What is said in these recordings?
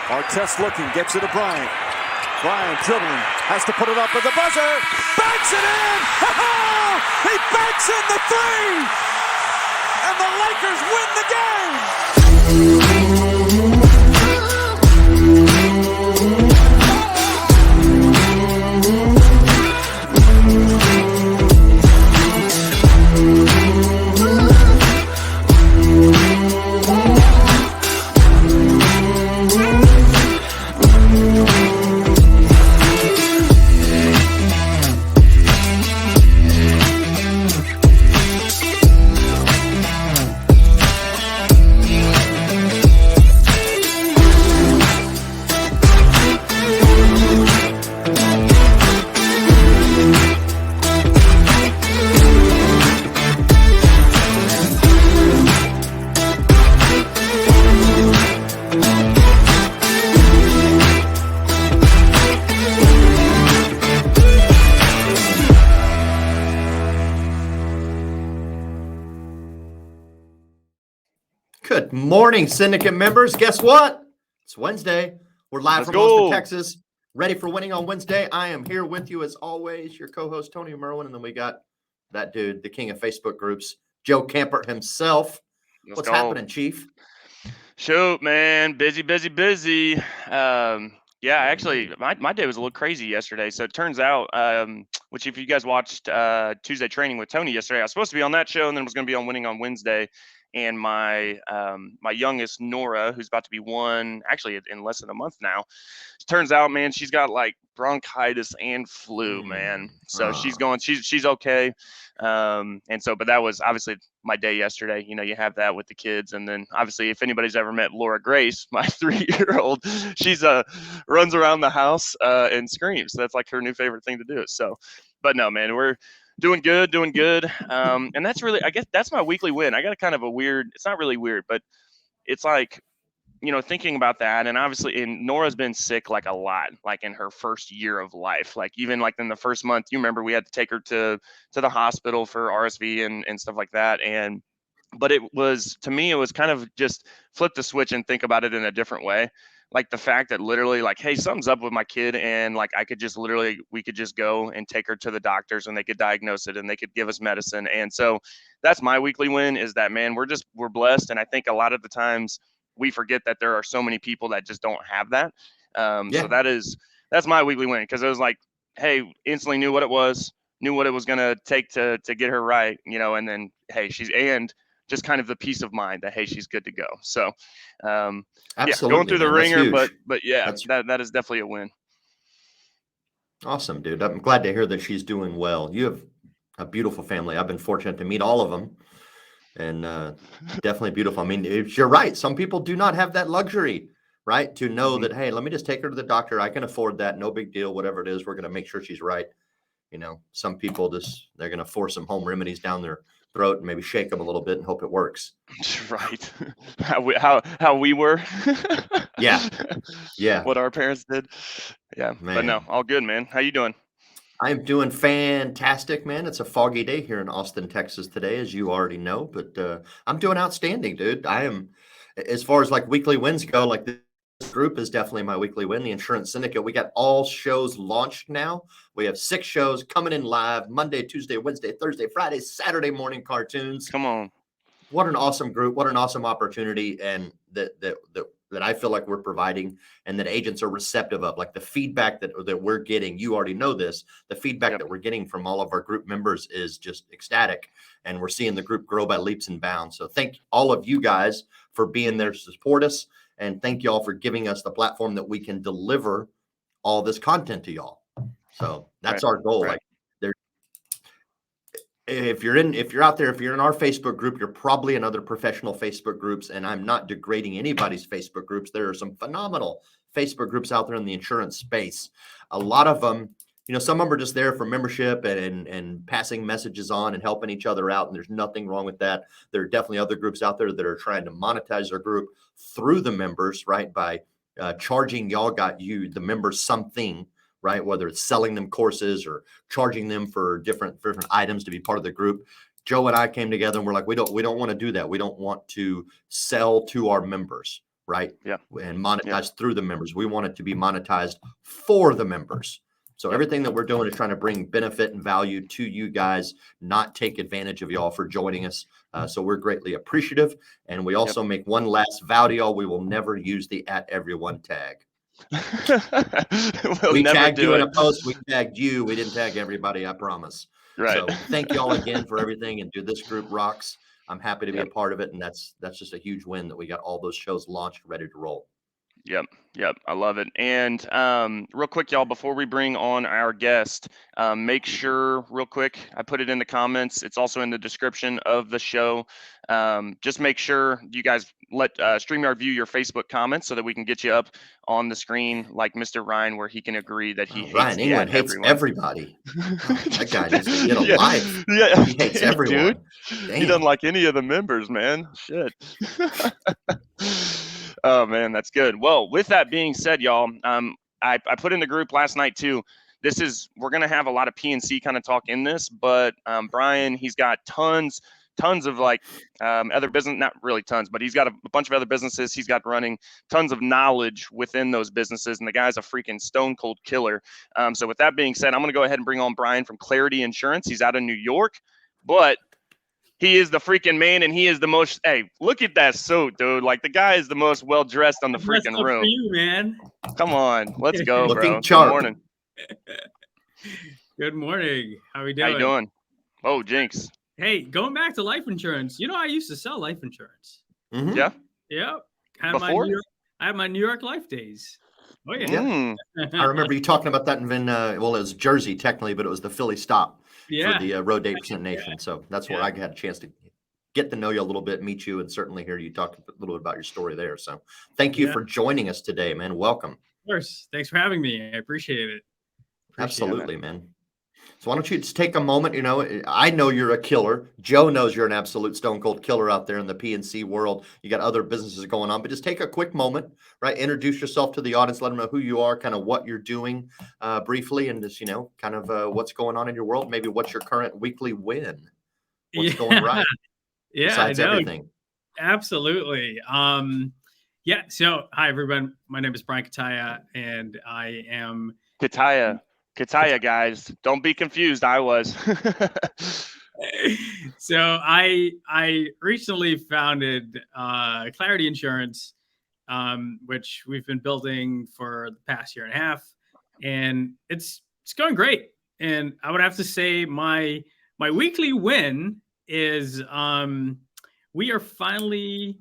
Artest looking, gets it to Bryant. Bryant dribbling, has to put it up with the buzzer. Banks it in! He banks in the three! And the Lakers win the game! Good morning, Syndicate members. Guess what? It's Wednesday. We're live from Austin, Texas. Ready for winning on Wednesday. I am here with you as always, your co-host, Tony Merwin. And then we got that dude, the king of Facebook groups, Joe Campert himself. What's happening, Chief? Shoot, man. Busy. Actually, my day was a little crazy yesterday. So it turns out, which if you guys watched Tuesday Training with Tony yesterday, I was supposed to be on that show and then was going to be on Winning on Wednesday. And my youngest, Nora, who's about to be one, actually in less than a month now, turns out, man, she's got like bronchitis and flu, man. So she's okay. But that was obviously my day yesterday. You know, you have that with the kids. And then obviously if anybody's ever met Laura Grace, my 3-year-old, she's runs around the house and screams. That's like her new favorite thing to do. So, but no, man, we're doing good. And that's really, I guess that's my weekly win. I got a kind of a weird, it's not really weird, but it's like, you know, thinking about that. And obviously, and Nora's been sick like a lot, like in her first year of life, like even like in the first month, you remember we had to take her to the hospital for RSV and stuff like that. But it was, to me, it was kind of just flip the switch and think about it in a different way. Like the fact that literally like, hey, something's up with my kid. And like, we could just go and take her to the doctors and they could diagnose it and they could give us medicine. And so that's my weekly win, is that, man, we're blessed. And I think a lot of the times we forget that there are so many people that just don't have that. So that's my weekly win. Cause it was like, hey, instantly knew what it was going to take to get her right, you know, and then, hey, just kind of the peace of mind that, hey, she's good to go. So, Absolutely, going through the ringer, huge. but yeah, that is definitely a win. Awesome, dude. I'm glad to hear that she's doing well. You have a beautiful family. I've been fortunate to meet all of them, and definitely beautiful. I mean, you're right. Some people do not have that luxury, right? To know that, hey, let me just take her to the doctor. I can afford that. No big deal. Whatever it is, we're going to make sure she's right. You know, some people they're going to force some home remedies down their throat and maybe shake them a little bit and hope it works. Right. How we were. Yeah. What our parents did. Yeah. Man. But no, all good, man. How you doing? I'm doing fantastic, man. It's a foggy day here in Austin, Texas today, as you already know, but I'm doing outstanding, dude. I am, as far as like weekly wins go, like this group is definitely my weekly win. The Insurance Syndicate. We got all shows launched now. We have 6 shows coming in live Monday, Tuesday, Wednesday, Thursday, Friday, Saturday morning cartoons. Come on. What an awesome group. What an awesome opportunity. And that I feel like we're providing and that agents are receptive of, like the feedback that we're getting. You already know this. The feedback that we're getting from all of our group members is just ecstatic. And we're seeing the group grow by leaps and bounds. So thank all of you guys for being there to support us. And thank y'all for giving us the platform that we can deliver all this content to y'all. So that's our goal. Right. Like if you're out there, if you're in our Facebook group, you're probably in other professional Facebook groups. And I'm not degrading anybody's Facebook groups. There are some phenomenal Facebook groups out there in the insurance space. A lot of them, you know, some of them are just there for membership and passing messages on and helping each other out. And there's nothing wrong with that. There are definitely other groups out there that are trying to monetize their group through the members, right? By charging the members something, right? Whether it's selling them courses or charging them for different items to be part of the group. Joe and I came together and we're like, we don't want to do that. We don't want to sell to our members, right? Yeah. And monetized through the members. We want it to be monetized for the members. So everything that we're doing is trying to bring benefit and value to you guys, not take advantage of y'all for joining us. So we're greatly appreciative. And we also make one last vow to y'all. We will never use the @everyone tag. We'll we never tagged do you it. in a post. We tagged you. We didn't tag everybody, I promise. Right. So thank y'all again for everything. And dude, this group rocks. I'm happy to be a part of it. And that's just a huge win that we got all those shows launched, ready to roll. Yep. I love it. And real quick, y'all, before we bring on our guest, make sure real quick, I put it in the comments. It's also in the description of the show. Just make sure you guys let StreamYard view your Facebook comments so that we can get you up on the screen like Mr. Ryan, where he can agree that he hates Ryan England hates everyone. everybody. That guy needs to get a life. Yeah, He hates everyone. Dude. He doesn't like any of the members, man. Shit. Oh man, that's good. Well, with that being said, y'all, I put in the group last night too. We're gonna have a lot of PNC kind of talk in this, but Brian, he's got tons of like other business, not really tons, but he's got a bunch of other businesses he's got running, tons of knowledge within those businesses, and the guy's a freaking stone cold killer. So with that being said, I'm gonna go ahead and bring on Brian from Clarity Insurance. He's out of New York, but he is the freaking man, and he is the most. Hey, look at that suit, dude! Like the guy is the most well dressed on the freaking room. For you, man. Come on, let's go, Looking bro. sharp. Good morning. Good morning. How we doing? How you doing? Oh, jinx. Hey, going back to life insurance. You know, I used to sell life insurance. Mm-hmm. Yeah. Yep. Before? I had my New York Life days. Oh yeah. Mm. I remember you talking about that in well, it was Jersey technically, but it was the Philly stop for the Road to 8% Nation. So that's where I had a chance to get to know you a little bit, meet you, and certainly hear you talk a little bit about your story there. So thank you for joining us today, man. Welcome. Of course. Thanks for having me. I appreciate it. Absolutely, man. So why don't you just take a moment? You know, I know you're a killer. Joe knows you're an absolute stone cold killer out there in the PNC world. You got other businesses going on, but just take a quick moment, right? Introduce yourself to the audience. Let them know who you are, kind of what you're doing briefly, and just, kind of what's going on in your world. Maybe what's your current weekly win? What's going right? Besides everything. Absolutely. So hi, everyone. My name is Brian Kutayiah, and I am Kutayiah, guys. Don't be confused. I was. So I recently founded Clarity Insurance, which we've been building for the past year and a half, and it's going great. And I would have to say my weekly win is we are finally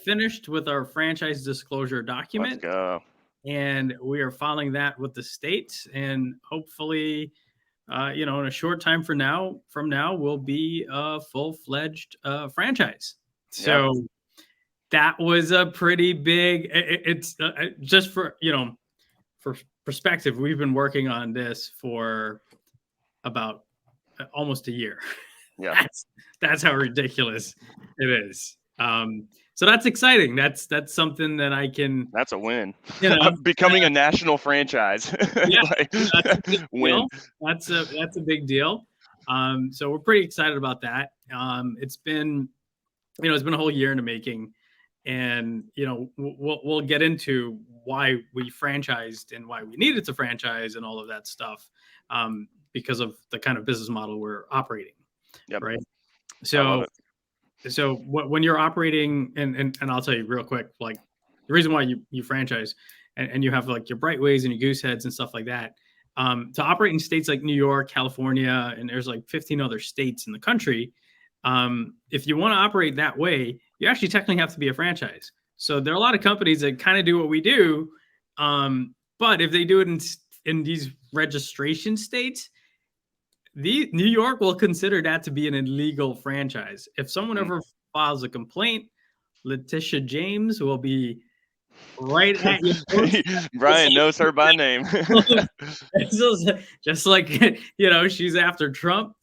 finished with our franchise disclosure document. Let's go. And we are filing that with the states, and hopefully, in a short time from now, we'll be a full-fledged franchise. So that was a pretty big. It's just for perspective. We've been working on this for about almost a year. Yeah, that's how ridiculous it is. So that's exciting. That's something that I can. That's a win. Becoming a national franchise. Yeah, that's a big win. That's a big deal. So we're pretty excited about that. It's been a whole year in the making, and we'll get into why we franchised and why we needed to franchise and all of that stuff, because of the kind of business model we're operating. Yep. Right. So when you're operating, and I'll tell you real quick, like the reason why you franchise and you have like your Brightways and your Gooseheads and stuff like that, to operate in states like New York, California, and there's like 15 other states in the country. If you want to operate that way, you actually technically have to be a franchise. So there are a lot of companies that kind of do what we do. But if they do it in these registration states, New York will consider that to be an illegal franchise. If someone ever files a complaint, Letitia James will be right at you. Brian knows her by name. Just like, she's after Trump.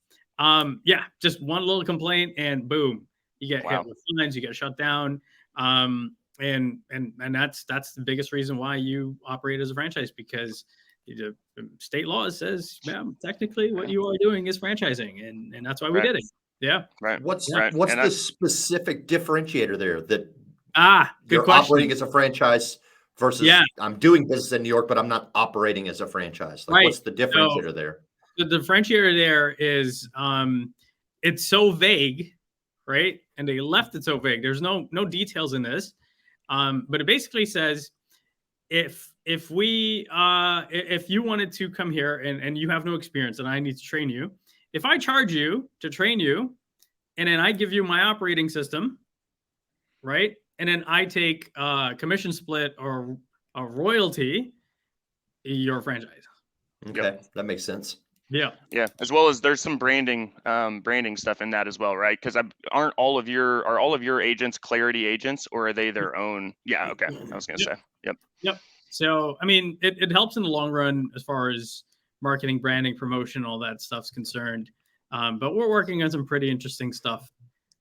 Just one little complaint and boom, you get hit with fines, you get shut down. And that's the biggest reason why you operate as a franchise, because the state law says, technically what you are doing is franchising, and that's why we did it. Yeah. Right. What's the specific differentiator there that Good You're question. operating as a franchise versus I'm doing business in New York, but I'm not operating as a franchise. Like, what's the differentiator there? The differentiator there is it's so vague, right? And they left it so vague. There's no details in this, but it basically says if you wanted to come here and you have no experience and I need to train you, if I charge you to train you, and then I give you my operating system, right? And then I take a commission split or a royalty, you're a franchise. Okay, that makes sense. Yeah. As well as there's some branding stuff in that as well, right? Because are all of your agents Clarity agents, or are they their own? Yeah. Okay. I was gonna say. Yep. So I mean, it helps in the long run as far as marketing, branding, promotion, all that stuff's concerned. But we're working on some pretty interesting stuff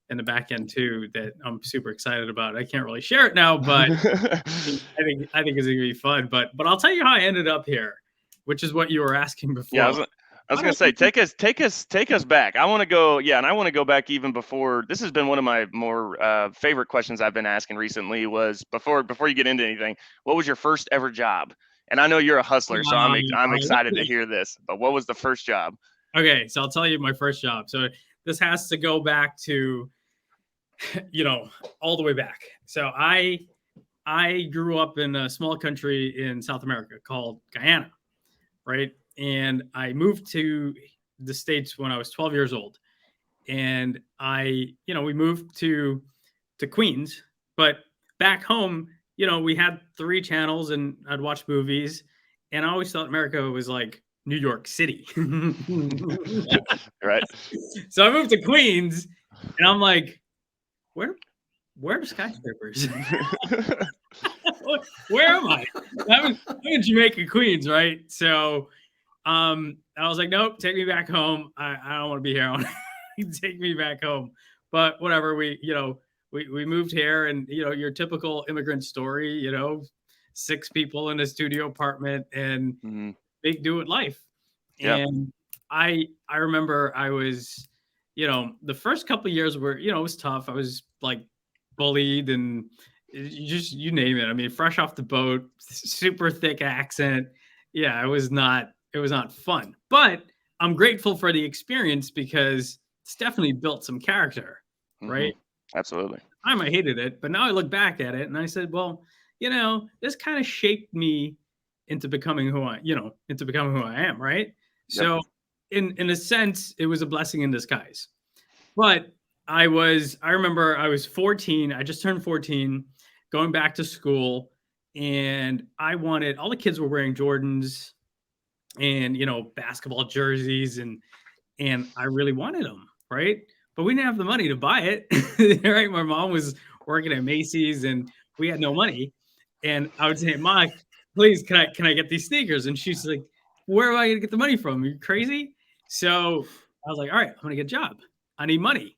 in the back end too that I'm super excited about. I can't really share it now, but I think it's gonna be fun. But I'll tell you how I ended up here, which is what you were asking before. Yeah, I was gonna say, take us back. I want to go, and I want to go back even before. This has been one of my more favorite questions I've been asking recently. Was before you get into anything, what was your first ever job? And I know you're a hustler, so I'm excited to hear this. But what was the first job? Okay, so I'll tell you my first job. So this has to go back to, all the way back. So I grew up in a small country in South America called Guyana, right? And I moved to the States when I was 12 years old. And we moved to Queens, but back home, we had 3 channels and I'd watch movies. And I always thought America was like New York City. Right. So I moved to Queens and I'm like, where are the skyscrapers? Where am I? I'm in Jamaica, Queens, right? So I was like, nope, take me back home. I don't want to be here. Take me back home. But whatever, we moved here, and your typical immigrant story, 6 people in a studio apartment and make do with life. Yep. And I remember I was, the first couple of years were, it was tough. I was like bullied and you name it. I mean, fresh off the boat, super thick accent. Yeah, it was not fun, but I'm grateful for the experience because it's definitely built some character, right? Absolutely. I hated it, but now I look back at it and I said, well, this kind of shaped me into becoming who I am, right? Yep. So in a sense, it was a blessing in disguise. But I remember I was 14. I just turned 14, going back to school, and all the kids were wearing Jordans and basketball jerseys, and I really wanted them, right? But we didn't have the money to buy it. Right? My mom was working at Macy's and we had no money. And I would say, "Mom, please, can I get these sneakers?" And she's like, "Where am I gonna get the money from? Are you crazy?" So I was like, "All right, I'm gonna get a job. I need money."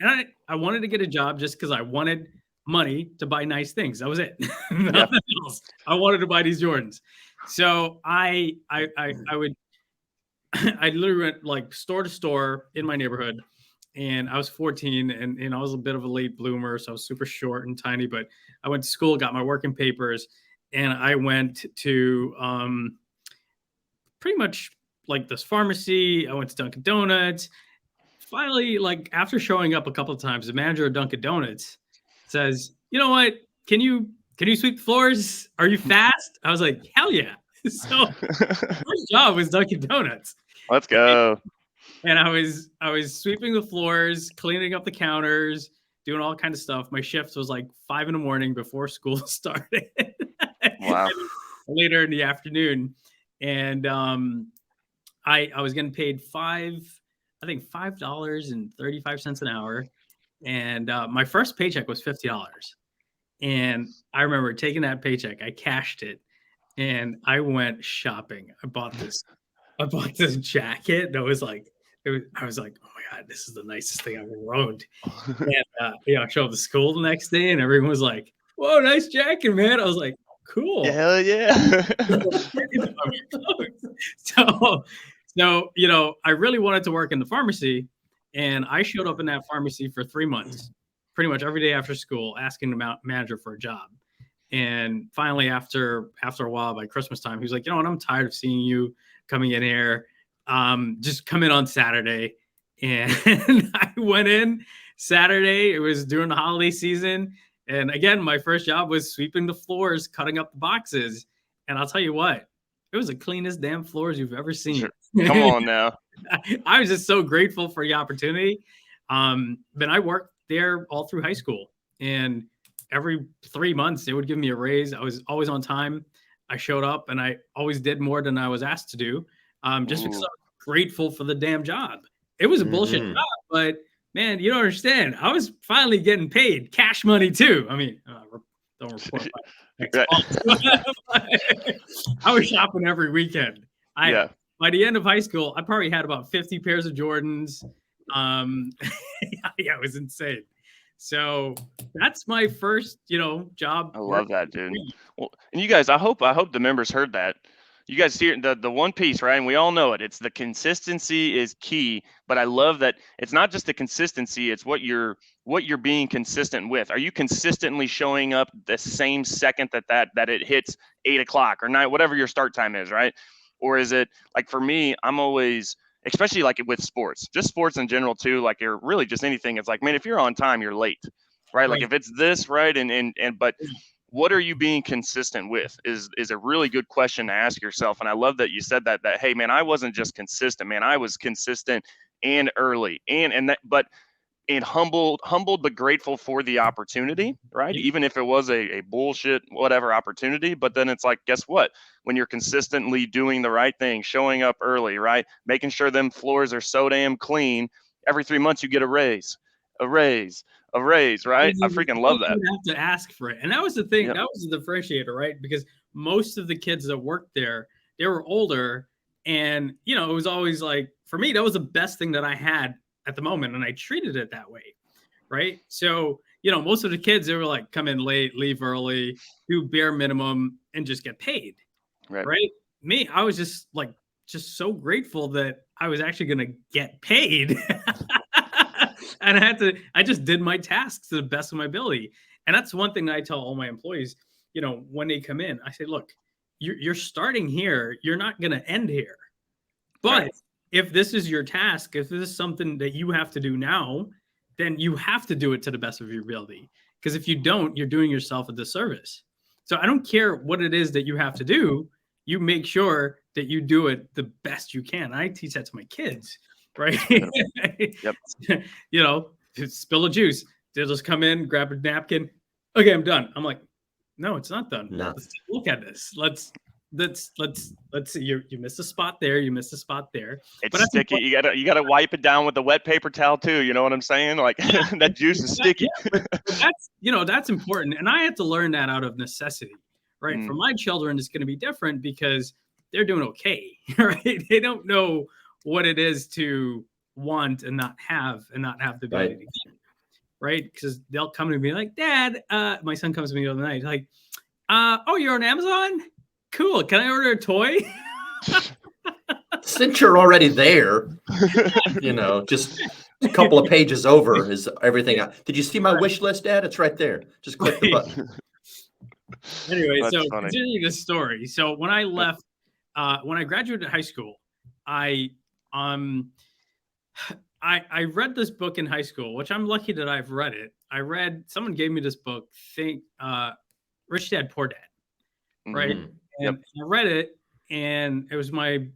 And I wanted to get a job just because I wanted money to buy nice things. That was it. Nothing else. I wanted to buy these Jordans. So I literally went like store to store in my neighborhood, and I was 14 and I was a bit of a late bloomer. So I was super short and tiny, but I went to school, got my working papers, and I went to pretty much like this pharmacy. I went to Dunkin' Donuts. Finally, like after showing up a couple of times, the manager of Dunkin' Donuts says, "You know what? Can you sweep the floors? Are you fast?" I was like, "Hell yeah!" So first job was Dunkin' Donuts. Let's go. And I was sweeping the floors, cleaning up the counters, doing all kinds of stuff. My shift was like 5 a.m. before school started. Wow. Later in the afternoon, and I was getting paid $5.35 an hour, and my first paycheck was $50. And I remember taking that paycheck, I cashed it, and I went shopping. I bought this jacket that was like, I was like, oh my God, this is the nicest thing I've ever owned. And I showed up to school the next day, and everyone was like, "Whoa, nice jacket, man." I was like, "Cool." Hell yeah. So, I really wanted to work in the pharmacy, and I showed up in that pharmacy for 3 months. pretty much every day after school asking the manager for a job. And finally, after a while, by Christmas time, he was like, you know what, I'm tired of seeing you coming in here. Just come in on Saturday. And I went in Saturday. It was during the holiday season. And again, my first job was sweeping the floors, cutting up the boxes. And I'll tell you what, it was the cleanest damn floors you've ever seen. Sure. Come on now. I was just so grateful for the opportunity. But I worked there all through high school, and every 3 months they would give me a raise. I was always on time. I showed up, and I always did more than I was asked to do. Just because I was grateful for the damn job. It was a bullshit job, but man, you don't understand. I was finally getting paid cash money too. I mean, don't report my I was shopping every weekend. By the end of high school, I probably had about 50 pairs of Jordans. Yeah, it was insane. So that's my first, job. I love that, dude. Well, and you guys, I hope the members heard that. You guys hear the one piece, right? And we all know it. It's the consistency is key. But I love that it's not just the consistency, it's what you're being consistent with. Are you consistently showing up the same second that it hits 8 o'clock or 9, whatever your start time is, right? Or is it like, for me, I'm always, especially like with sports, just sports in general too, like you're really just anything. It's like, man, if you're on time, you're late, right? Like if it's this, right? But what are you being consistent with is a really good question to ask yourself. And I love that you said that, hey man, I wasn't just consistent, man. I was consistent and early and humbled but grateful for the opportunity, right? Even if it was a bullshit, whatever opportunity, but then it's like, guess what? When you're consistently doing the right thing, showing up early, right? Making sure them floors are so damn clean, every 3 months you get a raise, right? I freaking love that. You have to ask for it. And that was the thing. That was the differentiator, right? Because most of the kids that worked there, they were older. And, it was always like, for me, that was the best thing that I had at the moment. And I treated it that way. Right. So, most of the kids, they were like, come in late, leave early, do bare minimum and just get paid. Right. Me, I was just so grateful that I was actually going to get paid. And I just did my tasks to the best of my ability. And that's one thing that I tell all my employees, when they come in, I say, look, you're starting here. You're not going to end here. But if this is your task, if this is something that you have to do now, then you have to do it to the best of your ability. Because if you don't, you're doing yourself a disservice. So I don't care what it is that you have to do. You make sure that you do it the best you can. I teach that to my kids. Right. Yep. Spill a juice. They'll just come in, grab a napkin. Okay, I'm done. I'm like, no, it's not done. No. Let's look at this. Let's see. You missed a spot there. You missed a spot there. It's sticky. You gotta wipe it down with the wet paper towel too. You know what I'm saying? Like that juice is sticky. But that's important. And I had to learn that out of necessity. Right. For my children, it's going to be different because they're doing okay. Right. They don't know what it is to want and not have the ability to get, right? Because they'll come to me like, Dad, my son comes to me the other night, like, oh, you're on Amazon? Cool. Can I order a toy? Since you're already there, just a couple of pages over is everything. Did you see my wish list, Dad? It's right there. Just click the button. Anyway, so continuing this story. So when I left, when I graduated high school, I read this book in high school, which I'm lucky that I've read it. Someone gave me this book, Rich Dad, Poor Dad. Right. Mm-hmm. And I read it, and it was my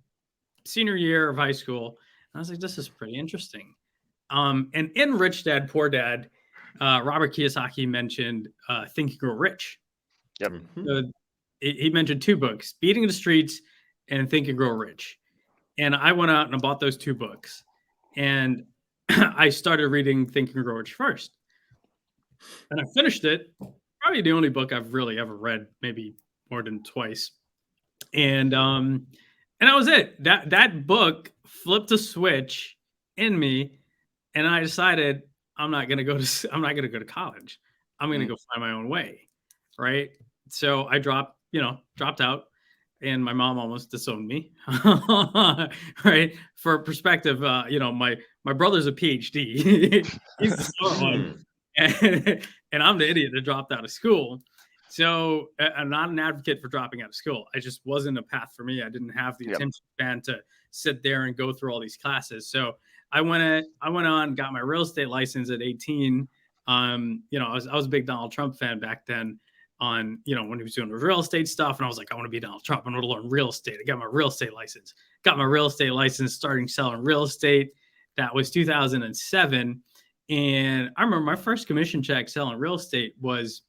senior year of high school. And I was like, this is pretty interesting. And in Rich Dad, Poor Dad, Robert Kiyosaki mentioned Think and Grow Rich. Yep. He mentioned 2 books, Beating the Streets and Think and Grow Rich. And I went out and I bought those 2 books. And I started reading Think and Grow Rich first. And I finished it. Probably the only book I've really ever read, maybe more than twice. And that was it. That book flipped a switch in me. And I decided I'm not going to go to college. I'm going to go find my own way. Right. So I dropped out. And my mom almost disowned me, right? For perspective, my brother's a PhD. He's the smart one. and I'm the idiot that dropped out of school. So I'm not an advocate for dropping out of school. I just wasn't a path for me. I didn't have the attention span to sit there and go through all these classes. So I went on, got my real estate license at 18. I was a big Donald Trump fan back then when he was doing the real estate stuff. And I was like, I want to be Donald Trump. I want to learn real estate. I got my real estate license, starting selling real estate. That was 2007. And I remember my first commission check selling real estate was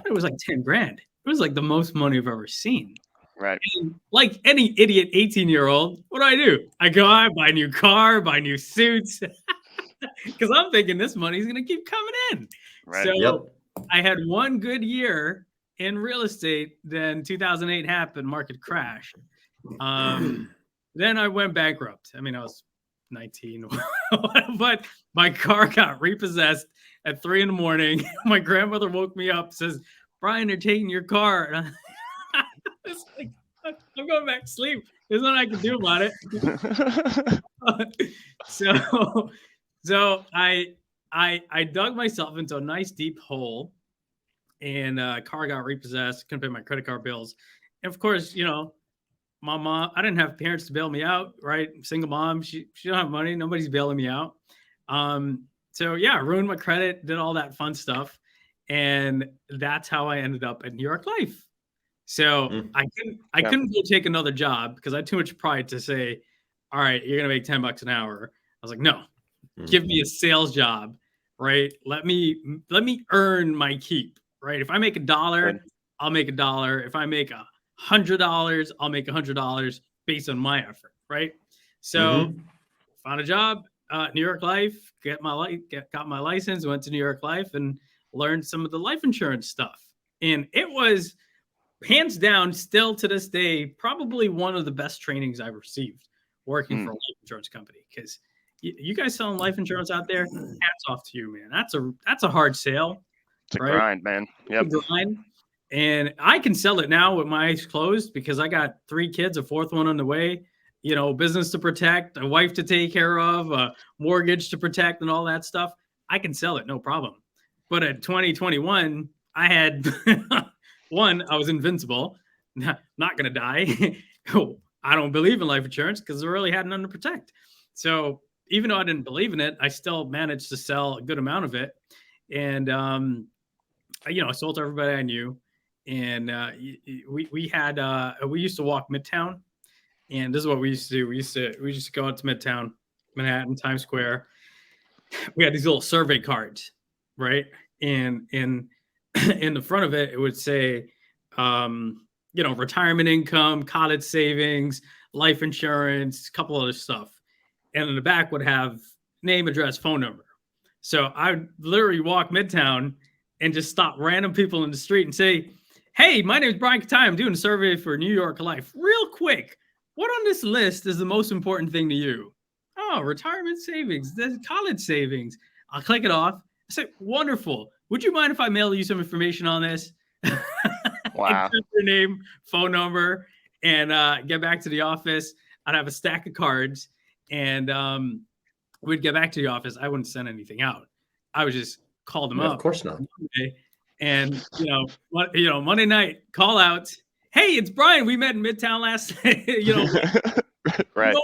like 10 grand. It was like the most money I've ever seen. Right. And like any idiot 18-year-old, what do? I go out, buy a new car, buy new suits. Because I'm thinking this money's going to keep coming in. Right. So I had one good year in real estate. Then 2008 happened, market crash. Then I went bankrupt. I mean, I was 19, but my car got repossessed at 3 a.m. My grandmother woke me up, says, Brian, they're taking your car. And I was like, I'm going back to sleep. There's nothing I can do about it. So I dug myself into a nice deep hole, and car got repossessed. Couldn't pay my credit card bills. And of course, my mom, I didn't have parents to bail me out, right? Single mom, she don't have money. Nobody's bailing me out. So yeah, I ruined my credit, did all that fun stuff. And that's how I ended up at New York Life. So I couldn't go take another job because I had too much pride to say, all right, you're going to make $10 an hour. I was like, no, give me a sales job, right? Let me earn my keep, right? If I make $1, I'll make $1. If I make $100, I'll make $100 based on my effort, right? So found a job, New York Life, got my license, went to New York Life and learned some of the life insurance stuff. And it was hands down, still to this day, probably one of the best trainings I've received working for a life insurance company. Because you guys selling life insurance out there, hats off to you, man. That's a hard sale. It's a grind, man. Yep. It's a grind. And I can sell it now with my eyes closed because I got 3 kids, a 4th one on the way, business to protect, a wife to take care of, a mortgage to protect, and all that stuff. I can sell it, no problem. But at 2021, I had one, I was invincible, not going to die. I don't believe in life insurance because I really had none to protect. So even though I didn't believe in it, I still managed to sell a good amount of it. And, I sold to everybody I knew. And we used to walk Midtown, and this is what we used to do. We used to go out to Midtown, Manhattan, Times Square. We had these little survey cards, right? And in the front of it, it would say, retirement income, college savings, life insurance, a couple other stuff. And in the back would have name, address, phone number. So I would literally walk Midtown and just stop random people in the street and say, hey, my name is Brian Kutayiah. I'm doing a survey for New York Life. Real quick, what on this list is the most important thing to you? Oh, retirement savings, the college savings. I'll click it off. I say, wonderful. Would you mind if I mail you some information on this? Wow. Your name, phone number, and get back to the office. I'd have a stack of cards, and we'd get back to the office. I wouldn't send anything out. I would just call them up. Of course not. And, Monday night call outs. Hey, it's Brian. We met in Midtown last night. Right.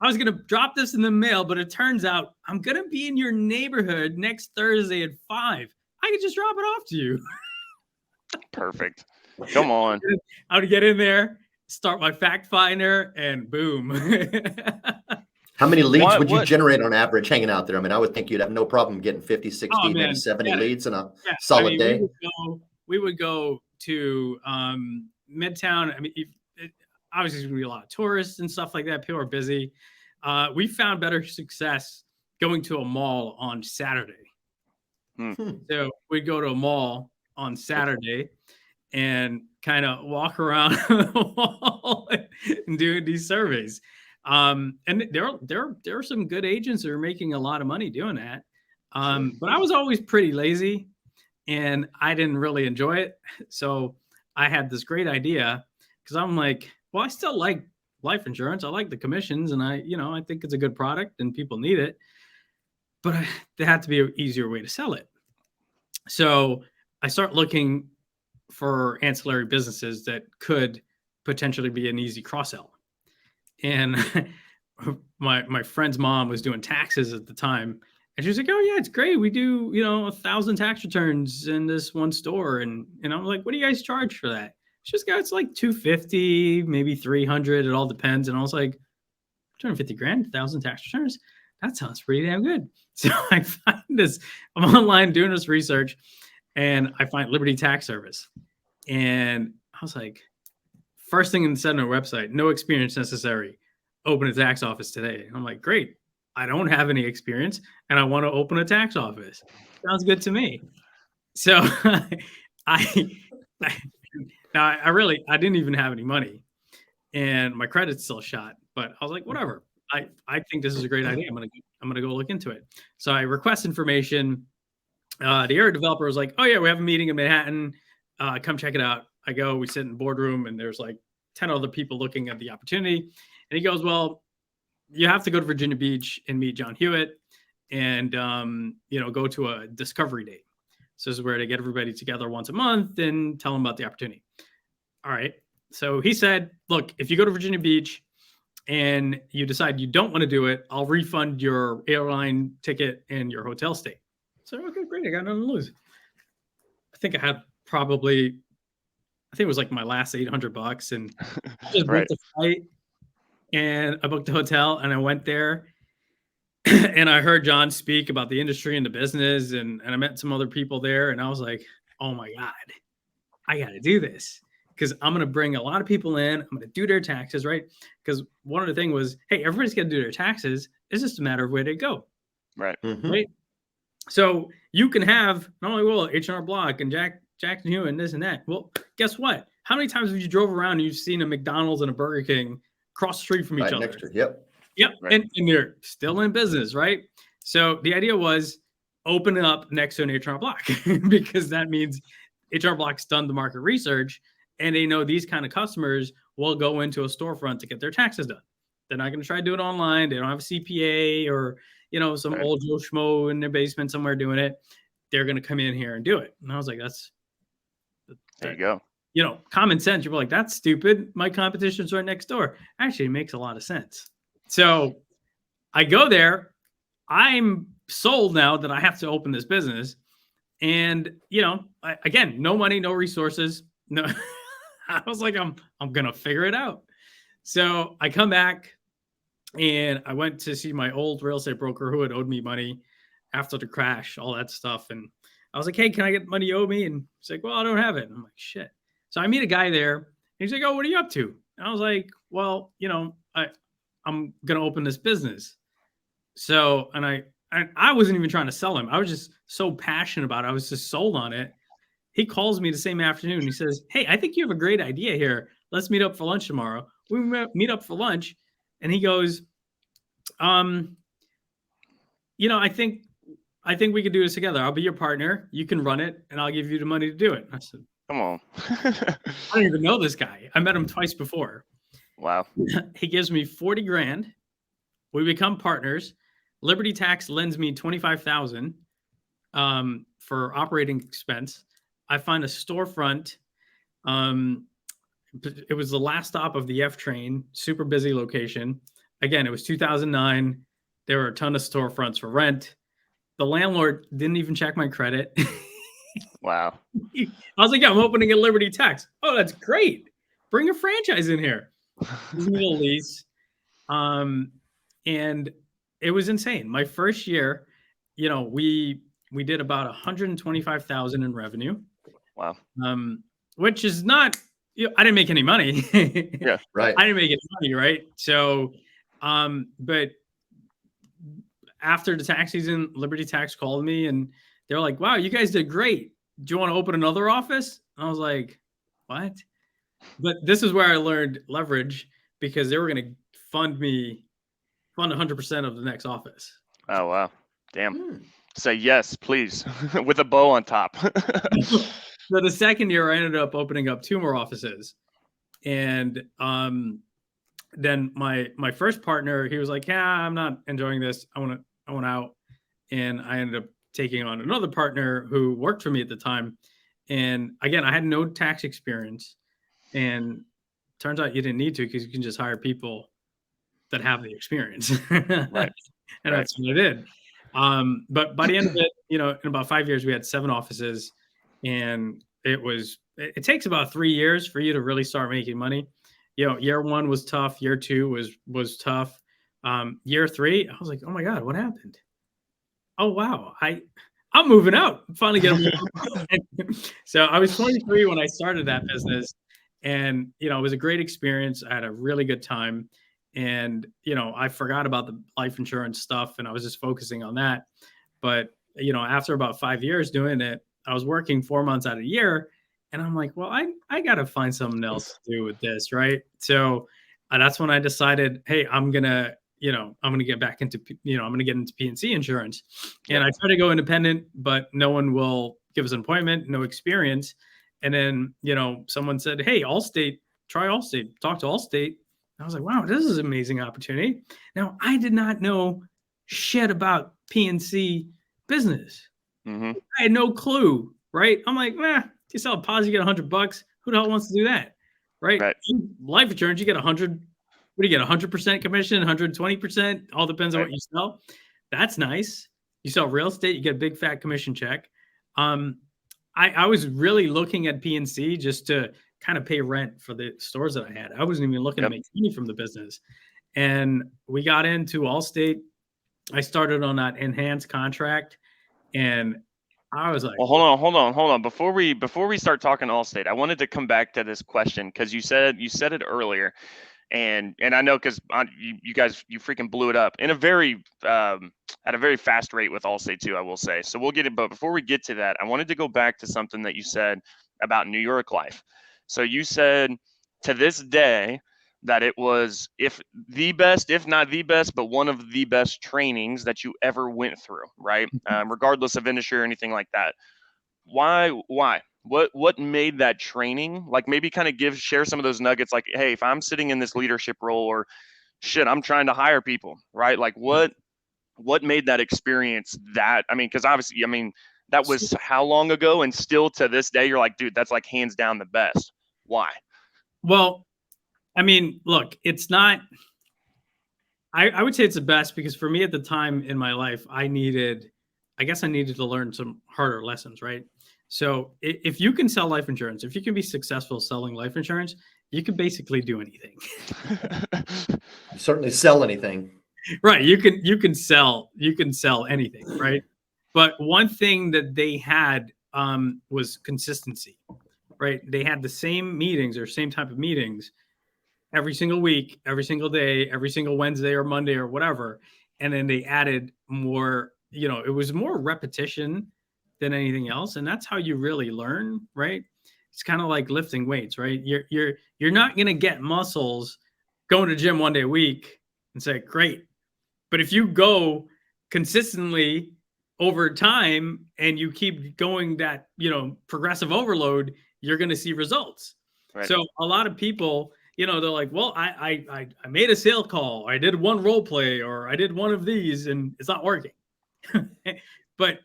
I was going to drop this in the mail, but it turns out I'm going to be in your neighborhood next Thursday at 5. I could just drop it off to you. Perfect. Come on. I would get in there, start my fact finder, and boom. How many leads would you generate on average hanging out there? I mean, I would think you'd have no problem getting 50, 60, maybe 70 leads in a solid day. We would go to Midtown. I mean, obviously, there's going to be a lot of tourists and stuff like that. People are busy. We found better success going to a mall on Saturday. So we'd go to a mall on Saturday and kind of walk around the mall and do these surveys. And there are some good agents that are making a lot of money doing that. But I was always pretty lazy and I didn't really enjoy it. So I had this great idea because I'm like, well, I still like life insurance. I like the commissions and I think it's a good product and people need it, but there had to be an easier way to sell it. So I start looking for ancillary businesses that could potentially be an easy cross sell. And my friend's mom was doing taxes at the time, and she was like, "Oh yeah, it's great. We do 1,000 tax returns in this one store." And I'm like, "What do you guys charge for that?" She's got, "It's like 250, maybe 300. It all depends." And I was like, 250 grand, 1,000 tax returns. That sounds pretty damn good. So I find this. I'm online doing this research, and I find Liberty Tax Service, and I was like, first thing it said on our website, no experience necessary. Open a tax office today. I'm like, great. I don't have any experience and I want to open a tax office. Sounds good to me. So I didn't even have any money and my credit's still shot, but I was like, whatever. I think this is a great idea. I'm gonna go look into it. So I request information. The area developer was like, oh yeah, we have a meeting in Manhattan. Come check it out. I go, we sit in the boardroom and there's like 10 other people looking at the opportunity. And he goes, well, you have to go to Virginia Beach and meet John Hewitt and, go to a discovery date. So this is where they get everybody together once a month and tell them about the opportunity. All right. So he said, look, if you go to Virginia Beach and you decide you don't want to do it, I'll refund your airline ticket and your hotel stay. So, okay, great. I got nothing to lose. I think it was like my last $800 and I just booked the flight and I booked the hotel and I went there and I heard John speak about the industry and the business and I met some other people there and I was like, oh my God, I got to do this because I'm going to bring a lot of people in. I'm going to do their taxes, right? Because one of the things was, hey, everybody's got to do their taxes. It's just a matter of where they go. Right. Mm-hmm. Right. So you can have not only H&R Block and Jackson Hewitt and this and that. Well, guess what? How many times have you drove around and you've seen a McDonald's and a Burger King cross the street from each other? Next to, yep. Right. And they're still in business, right? So the idea was open it up next to an H&R Block because that means H&R Block's done the market research and they know these kind of customers will go into a storefront to get their taxes done. They're not going to try to do it online. They don't have a CPA or some old Joe Schmo in their basement somewhere doing it. They're going to come in here and do it. And I was like, there you go. Common sense. You're like, that's stupid. My competition's right next door. Actually, it makes a lot of sense. So I go there. I'm sold now that I have to open this business. And, again, no money, no resources. No, I was like, I'm going to figure it out. So I come back and I went to see my old real estate broker who had owed me money after the crash, all that stuff. And I was like, hey, can I get money you owe me? And he's like, well, I don't have it. And I'm like, shit. So I meet a guy there. And he's like, oh, what are you up to? And I was like, well, I'm going to open this business. So, and I wasn't even trying to sell him. I was just so passionate about it. I was just sold on it. He calls me the same afternoon. He says, hey, I think you have a great idea here. Let's meet up for lunch tomorrow. We meet up for lunch. And he goes, I think we could do this together. I'll be your partner. You can run it and I'll give you the money to do it. I said, come on. I don't even know this guy. I met him twice before. Wow. He gives me 40 grand. We become partners. Liberty Tax lends me 25,000 for operating expense. I find a storefront. It was the last stop of the F train, super busy location. Again, it was 2009. There were a ton of storefronts for rent. The landlord didn't even check my credit. Wow. I was like, yeah, I'm opening a Liberty Tax. Oh, that's great. Bring a franchise in here. Gives me a lease. And it was insane. My first year, we did about 125,000 in revenue. Wow. Which is not, I didn't make any money. Yeah, right. I didn't make any money, right? So, but after the tax season, Liberty Tax called me and they were like, wow, you guys did great. Do you want to open another office? And I was like, what? But this is where I learned leverage because they were going to fund 100% of the next office. Oh, wow. Damn. Say yes, please, with a bow on top. So the second year, I ended up opening up 2 more offices. And then my first partner, he was like, yeah, I'm not enjoying this. I want out. And I ended up taking on another partner who worked for me at the time. And again, I had no tax experience, and turns out you didn't need to, because you can just hire people that have the experience. Right. And that's what I did. But by the end of it, in about 5 years, we had 7 offices, and it takes about 3 years for you to really start making money. Year 1 was tough. Year 2 was tough. Year 3, I was like, oh my God, what happened? Oh, wow. I'm moving out. Finally getting So I was 23 when I started that business, and, it was a great experience. I had a really good time, and, I forgot about the life insurance stuff, and I was just focusing on that. But, after about 5 years doing it, I was working 4 months out of the year, and I'm like, well, I got to find something else to do with this. Right. So that's when I decided, hey, I'm going to get back into, I'm going to get into P&C insurance. And I try to go independent, but no one will give us an appointment, no experience. And then, someone said, hey, Allstate, try Allstate, talk to Allstate. I was like, wow, this is an amazing opportunity. Now, I did not know shit about P&C business. Mm-hmm. I had no clue, right? I'm like, you sell a policy, you get $100. Who the hell wants to do that? Right? Life insurance, you get 100. What do you get? 100% commission, 120%? All depends on what you sell. That's nice. You sell real estate, you get a big fat commission check. I was really looking at P&C just to kind of pay rent for the stores that I had. I wasn't even looking to make money from the business. And we got into Allstate. I started on that enhanced contract, and I was like, well, hold on. Before we start talking Allstate, I wanted to come back to this question, because you said it earlier, and I know, because you guys freaking blew it up in a very at a very fast rate with Allstate too, I will say. So we'll get it, but before we get to that, I wanted to go back to something that you said about New York life. So you said, to this day, that it was if not the best, but one of the best trainings that you ever went through, right? Regardless of industry or anything like that. Why? What made that training? Like, maybe kind of share some of those nuggets. Like, hey, if I'm sitting in this leadership role, or shit, I'm trying to hire people, right? Like, what made that experience that? I mean, because obviously, that was how long ago, and still to this day, you're like, dude, that's like hands down the best. Why? Well, look, it's not, I would say it's the best, because for me at the time in my life, I guess I needed to learn some harder lessons, right? So if you can sell life insurance, if you can be successful selling life insurance, you can basically do anything. Certainly sell anything. Right. You can sell anything, right? But one thing that they had was consistency, right? They had the same meetings, or same type of meetings, every single week, every single day, every single Wednesday or Monday or whatever. And then they added more, it was more repetition than anything else. And that's how you really learn, right? It's kind of like lifting weights, right? You're not going to get muscles going to the gym one day a week and say, great. But if you go consistently over time and you keep going that, progressive overload, you're going to see results. Right. So a lot of people, they're like, well, I made a sales call, I did one role play, or I did one of these, and it's not working. But,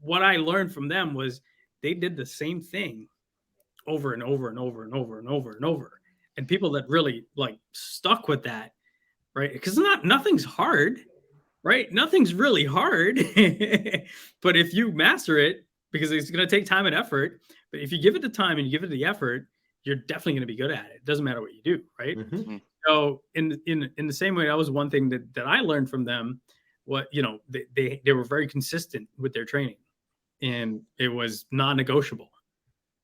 what I learned from them was they did the same thing over and over and over and over and over and over. And people that really stuck with that, right? Because nothing's hard, right? Nothing's really hard. But if you master it, because it's going to take time and effort, but if you give it the time and you give it the effort, you're definitely going to be good at it. It doesn't matter what you do, right? Mm-hmm. So in the same way, that was one thing that I learned from them. They were very consistent with their training, and it was non-negotiable,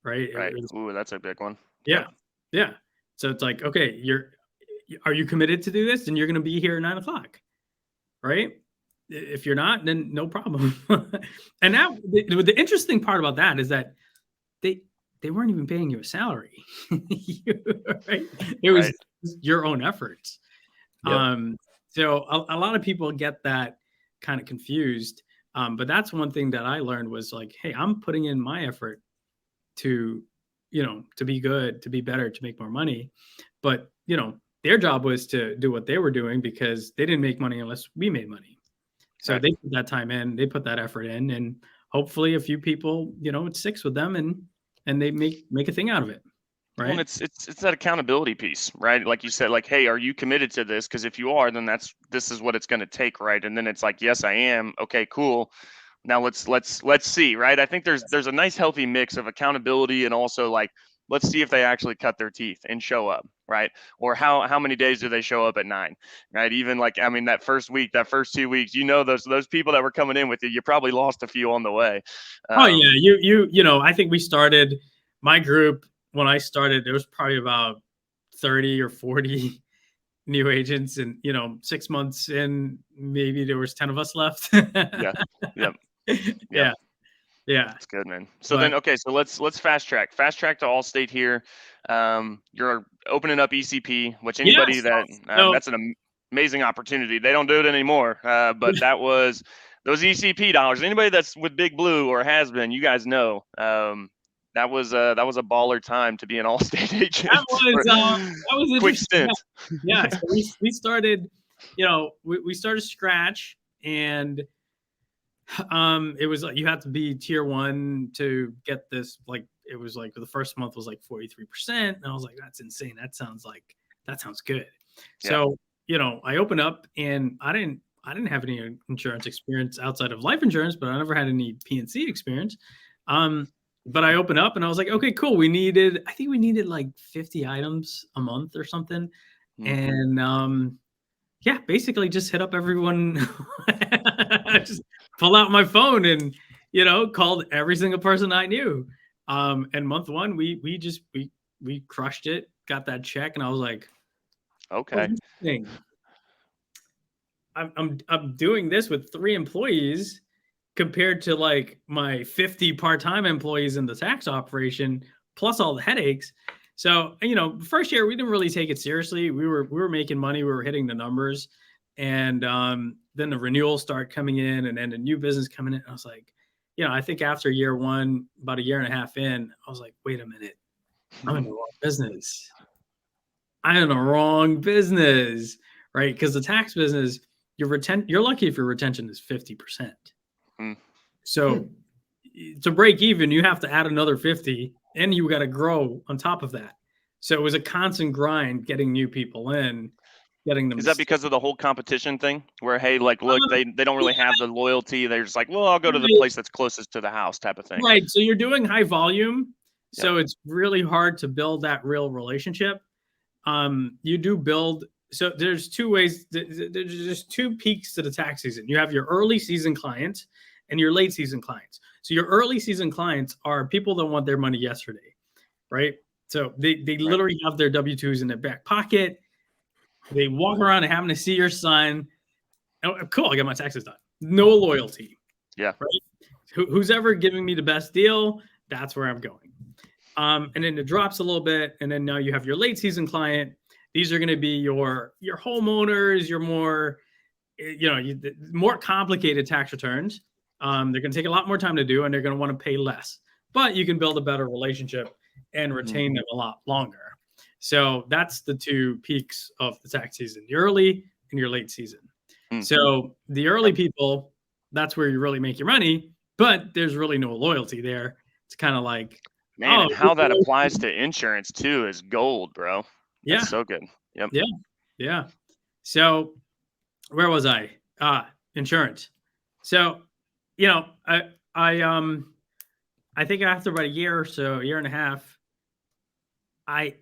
right? Right. Ooh, that's a big one. Yeah. So it's like, okay, are you committed to do this? Then you're going to be here at 9:00, right? If you're not, then no problem. And now the interesting part about that is that they weren't even paying you a salary, right? It was your own efforts. Yep. So a lot of people get that kind of confused. But that's one thing that I learned was like, hey, I'm putting in my effort to be good, to be better, to make more money. But, their job was to do what they were doing, because they didn't make money unless we made money. So Right. they put that time in, they put that effort in, and hopefully a few people, it sticks with them and they make a thing out of it. Well, and Right. it's that accountability piece, right? Like you said, like, hey, are you committed to this? Because if you are, then this is what it's going to take, right? And then it's like, yes, I am. Okay, cool. Now let's see, right? I think there's a nice healthy mix of accountability and also like let's see if they actually cut their teeth and show up, right? Or how many days do they show up at 9, right? Even like I mean that first week, that first 2 weeks, those people that were coming in with you probably lost a few on the way. Oh yeah, I think we started my group when I started. There was probably about 30 or 40 new agents, and 6 months in, maybe there was 10 of us left. Yeah, yep, yep. Yeah, yeah. That's good, man. So But then, okay, so let's fast track to Allstate here. You're opening up ECP, which anybody yes, that so that's an amazing opportunity. They don't do it anymore, but that was those ECP dollars. Anybody that's with Big Blue or has been, you guys know, that was a baller time to be an Allstate agent. that was Quick interesting. stint. Yeah, so we started, we started scratch, and it was like you had to be tier 1 to get this. Like it was like the first month was like 43%, and I was like, that's insane. That sounds good. Yeah. So I opened up, and I didn't have any insurance experience outside of life insurance, but I never had any PNC experience. But I opened up and I was like, okay, cool. I think we needed like 50 items a month or something. And yeah, basically just hit up everyone, just pull out my phone and, called every single person I knew. And month 1, we crushed it, got that check. And I was like, Okay. I'm doing this with 3 employees compared to like my 50 part-time employees in the tax operation, plus all the headaches. So, first year we didn't really take it seriously. We were making money, we were hitting the numbers, and then the renewals start coming in, and then the new business coming in. I was like, I think after year 1, about a year and a half in, I was like, wait a minute, I'm in the wrong business. Right? Because the tax business, you're lucky if your retention is 50%. So to break even, you have to add another 50, and you got to grow on top of that. So it was a constant grind getting new people in, getting them. Is that because of the whole competition thing where, hey, like, look, they don't really have the loyalty. They're just like, well, I'll go to the place that's closest to the house type of thing. Right. So you're doing high volume. So it's really hard to build that real relationship. You do build. So there's 2 ways. There's 2 peaks to the tax season. You have your early season clients and your late season clients. So your early season clients are people that want their money yesterday, right? So they literally have their W-2s in their back pocket. They walk around and having to see your son. Oh, cool, I got my taxes done. No loyalty. Yeah. Right? Who's ever giving me the best deal, that's where I'm going. And then it drops a little bit, and then now you have your late season client. These are going to be your homeowners, your more, more complicated tax returns. They're going to take a lot more time to do, and they're going to want to pay less. But you can build a better relationship and retain them a lot longer. So that's the 2 peaks of the tax season: your early and your late season. So the early people, that's where you really make your money, but there's really no loyalty there. It's kind of like, man, and how that applies to insurance too is gold, bro. Yeah. That's so good. Yep. Yeah. So where was I? Insurance. So, I think after about a year or so, a year and a half, I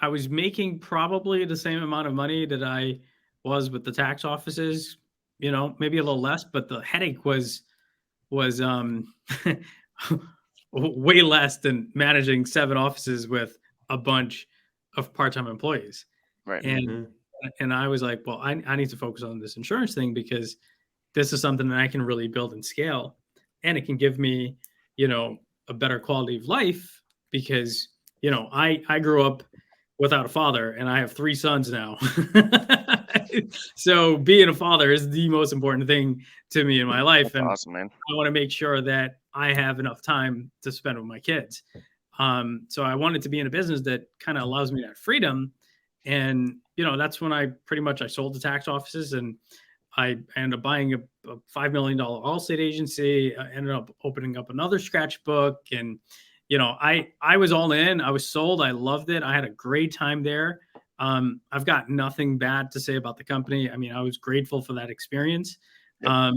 was making probably the same amount of money that I was with the tax offices, maybe a little less, but the headache was way less than managing 7 offices with a bunch of part-time employees. Right. And I was like, well, I need to focus on this insurance thing, because this is something that I can really build and scale, and it can give me, a better quality of life, because, I grew up without a father, and I have 3 sons now. So being a father is the most important thing to me in my life. That's and awesome, man. I want to make sure that I have enough time to spend with my kids. So I wanted to be in a business that kind of allows me that freedom. And, that's when I sold the tax offices, and I ended up buying a $5 million Allstate agency. I ended up opening up another scratchbook, and I was all in. I was sold. I loved it. I had a great time there. I've got nothing bad to say about the company. I mean, I was grateful for that experience. Yep.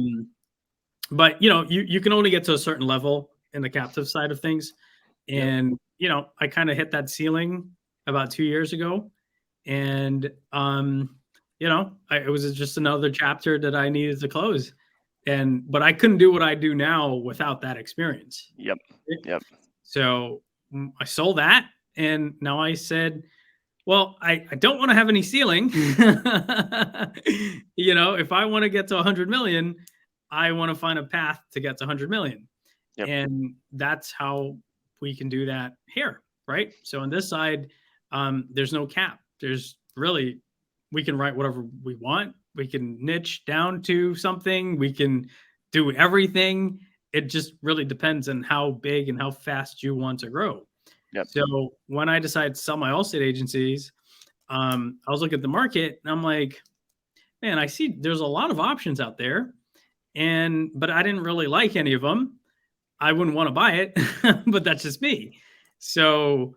But you can only get to a certain level in the captive side of things, and I kind of hit that ceiling about 2 years ago, and it was just another chapter that I needed to close, but I couldn't do what I do now without that experience. Yep. So I sold that, and now I said, well, I don't want to have any ceiling. If I want to get to 100 million, I want to find a path to get to 100 million. Yep. And that's how we can do that here, right? So on this side, there's no cap. We can write whatever we want. We can niche down to something. We can do everything. It just really depends on how big and how fast you want to grow. Yep. So when I decided to sell my Allstate agencies, I was looking at the market and I'm like, man, I see there's a lot of options out there, but I didn't really like any of them. I wouldn't want to buy it, but that's just me. So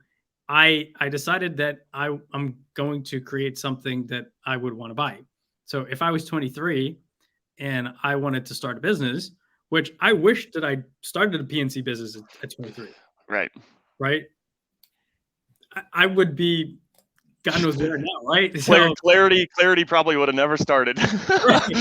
I decided that I'm going to create something that I would want to buy. So if I was 23 and I wanted to start a business, which I wish that I started a PNC business at 23. Right. I would be, God knows where now, right? So, clarity probably would have never started. Right.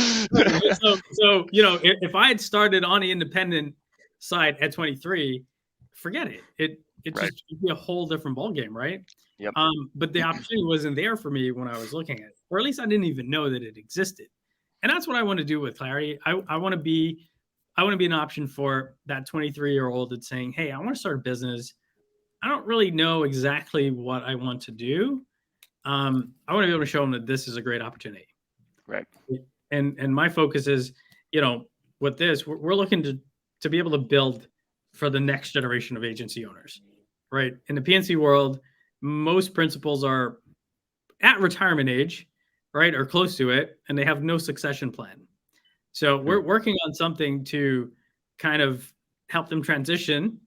So if I had started on the independent side at 23, forget it. It just would be a whole different ballgame, right? Yep. But the opportunity wasn't there for me when I was looking at it, or at least I didn't even know that it existed. And that's what I want to do with Clarity. I want to be an option for that 23-year-old that's saying, hey, I want to start a business. I don't really know exactly what I want to do. I want to be able to show them that this is a great opportunity. Right. And my focus is, with this, we're looking to be able to build for the next generation of agency owners, right? In the PNC world, most principals are at retirement age, right? Or close to it, and they have no succession plan. So we're working on something to kind of help them transition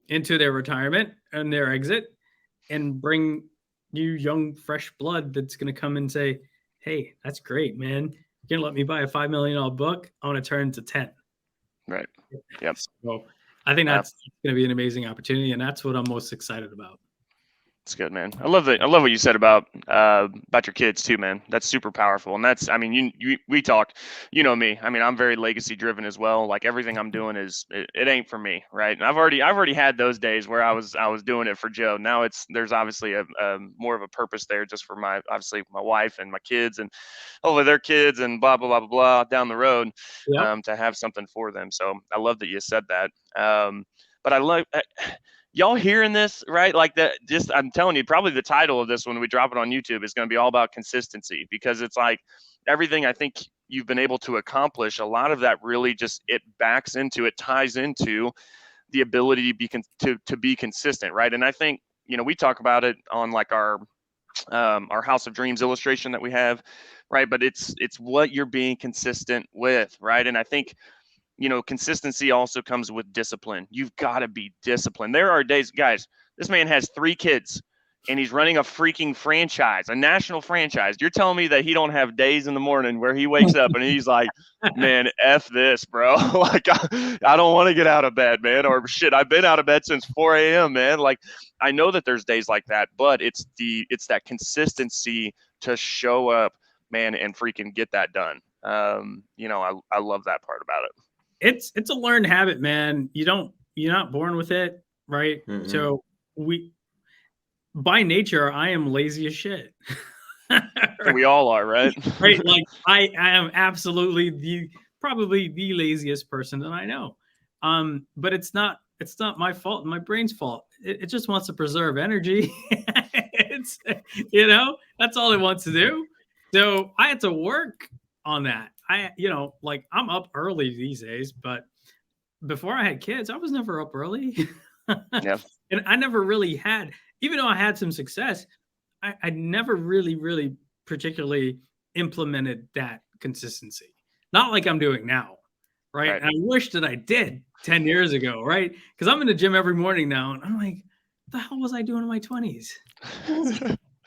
into their retirement and their exit, and bring new, young, fresh blood that's going to come and say, hey, that's great, man. You're going to let me buy a $5 million book. I want to turn to 10. Right. Yep. So I think that's going to be an amazing opportunity, and that's what I'm most excited about. That's good, man. I love what you said about your kids too, man. That's super powerful. And that's, I mean, we talked, me. I mean, I'm very legacy driven as well. Like everything I'm doing it ain't for me, right? And I've already had those days where I was doing it for Joe. Now there's obviously a more of a purpose there, just for my wife and my kids and hopefully their kids and blah blah blah blah blah down the road, to have something for them. So I love that you said that. But I love. Y'all hearing this, right? Like that, just, I'm telling you, probably the title of this when we drop it on YouTube is going to be all about consistency, because it's like everything I think you've been able to accomplish, a lot of that really just, it ties into the ability to be consistent, right? And I think, we talk about it on like our House of Dreams illustration that we have, right? But it's what you're being consistent with, right? And I think, consistency also comes with discipline. You've got to be disciplined. There are days, guys, this man has 3 kids and he's running a freaking franchise, a national franchise. You're telling me that he don't have days in the morning where he wakes up and he's like, man, F this, bro. Like, I don't want to get out of bed, man. Or shit, I've been out of bed since 4 a.m., man. Like, I know that there's days like that, but it's that consistency to show up, man, and freaking get that done. I love that part about it. It's a learned habit, man. You're not born with it, right? Mm-hmm. So by nature, I am lazy as shit. We all are, right? Right. Like I am absolutely probably the laziest person that I know. But it's not my fault, my brain's fault. It just wants to preserve energy. It's, that's all it wants to do. So I had to work on that. I'm up early these days, but before I had kids, I was never up early. Yeah. And I never really had, even though I had some success, I never really, really particularly implemented that consistency. not like I'm doing now, right? Right. And I wish that I did 10 years ago, right? Because I'm in the gym every morning now, and I'm like, what the hell was I doing in my 20s?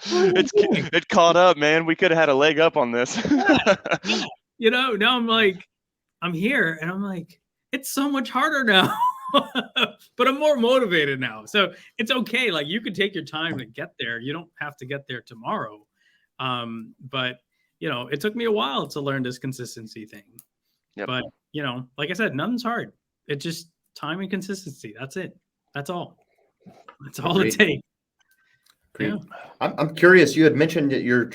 It caught up, man. We could have had a leg up on this. Yeah. You know, now I'm like, I'm here, and I'm like, it's so much harder now. But I'm more motivated now. So it's okay. Like, you could take your time to get there. You don't have to get there tomorrow. But you know, it took me a while to learn this consistency thing. Yep. But you know, like I said, nothing's hard. It's just time and consistency. That's it. That's all. That's all it takes. Yeah. I'm curious. You had mentioned that you're,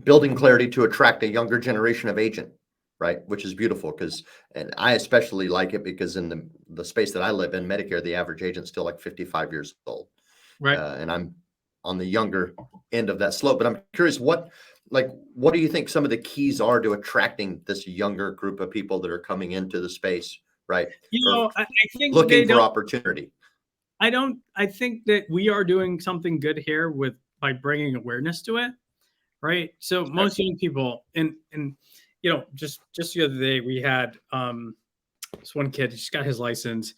building clarity to attract a younger generation of agent, right? Which is beautiful and I especially like it because in the space that I live in, Medicare, the average agent's still like 55 years old. Right. And I'm on the younger end of that slope, but I'm curious, what do you think some of the keys are to attracting this younger group of people that are coming into the space, right? I think looking for opportunity. I think that we are doing something good here by bringing awareness to it. Right. So most young people and just the other day we had this one kid, he just got his license.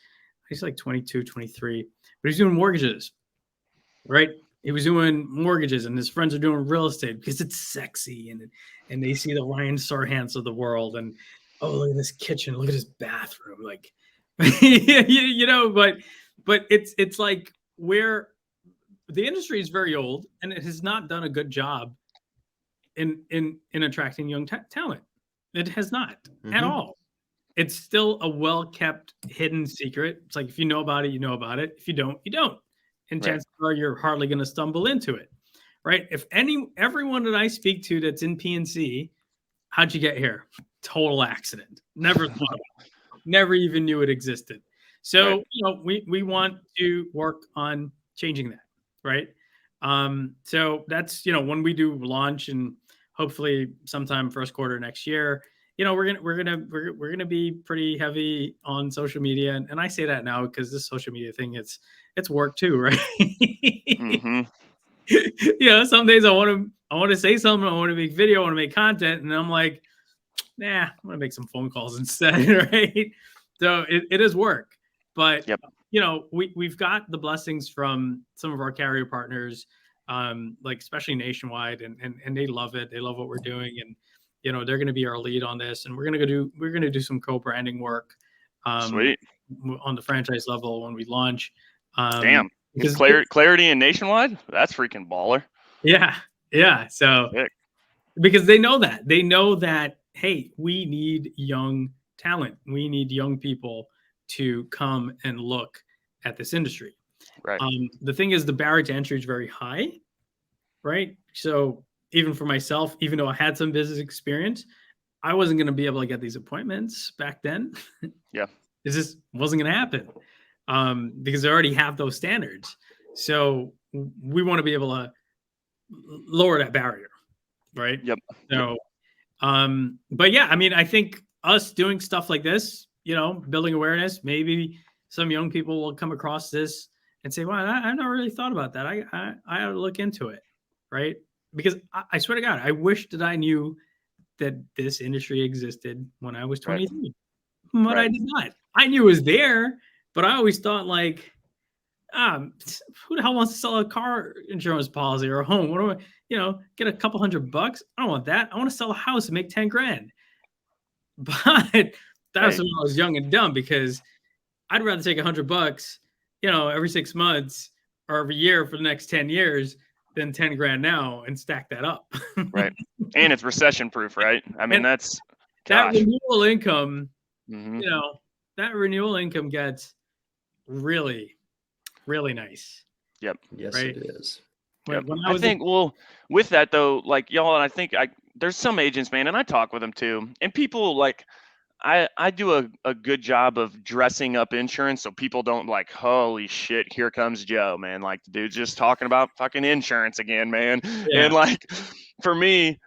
He's like 22, 23, but he's doing mortgages. Right. He was doing mortgages and his friends are doing real estate because it's sexy and they see the Ryan Serhants of the world and, oh, look at this kitchen, look at his bathroom. Like, but it's like where the industry is very old and it has not done a good job in attracting young talent. It has not at all. It's still a well-kept hidden secret. It's like, if you know about it, you know about it. If you don't, you don't. And chances are you're hardly going to stumble into it. Right. If everyone that I speak to that's in PNC, how'd you get here? Total accident. Never thought about it. Never even knew it existed. So, we want to work on changing that. Right. So that's, when we do launch and hopefully sometime first quarter next year, we're gonna be pretty heavy on social media, and I say that now because this social media thing, it's work too, right? Some days I want to say something, I want to make video, I want to make content, and I'm like, nah, I want to make some phone calls instead, right? So it is work, but we've got the blessings from some of our carrier partners. Like especially Nationwide, and they love it. They love what we're doing, and they're going to be our lead on this. And we're going to do some co-branding work, Sweet, on the franchise level when we launch. Damn, because clarity and Nationwide, that's freaking baller. Yeah. So because they know that hey, we need young talent. We need young people to come and look at this industry. Right. The thing is, the barrier to entry is very high, right? So even for myself, even though I had some business experience, I wasn't going to be able to get these appointments back then. Yeah. It just wasn't going to happen because they already have those standards. So we want to be able to lower that barrier, right? Yep. So, but yeah, I mean, I think us doing stuff like this, building awareness, maybe some young people will come across this and say, well, I've not really thought about that. I ought to look into it, right? Because I swear to God, I wish that I knew that this industry existed when I was 23. Right. But I did not. I knew it was there, but I always thought like, who the hell wants to sell a car insurance policy or a home? What do I, get a couple $100? I don't want that. I want to sell a house and make 10 grand. But that's when I was young and dumb, because I'd rather take $100, every 6 months or every year for the next 10 years than 10 grand now and stack that up. Right. And it's recession proof, right? I mean, that renewal income, that renewal income gets really, really nice. Yep. Yes, right? It is. Yep. I think, with that though, like y'all, and I think there's some agents, man, and I talk with them too, and people like, I do a good job of dressing up insurance so people don't like, holy shit, here comes Joe, man. Like, the dude's just talking about fucking insurance again, man. Yeah. And like, for me,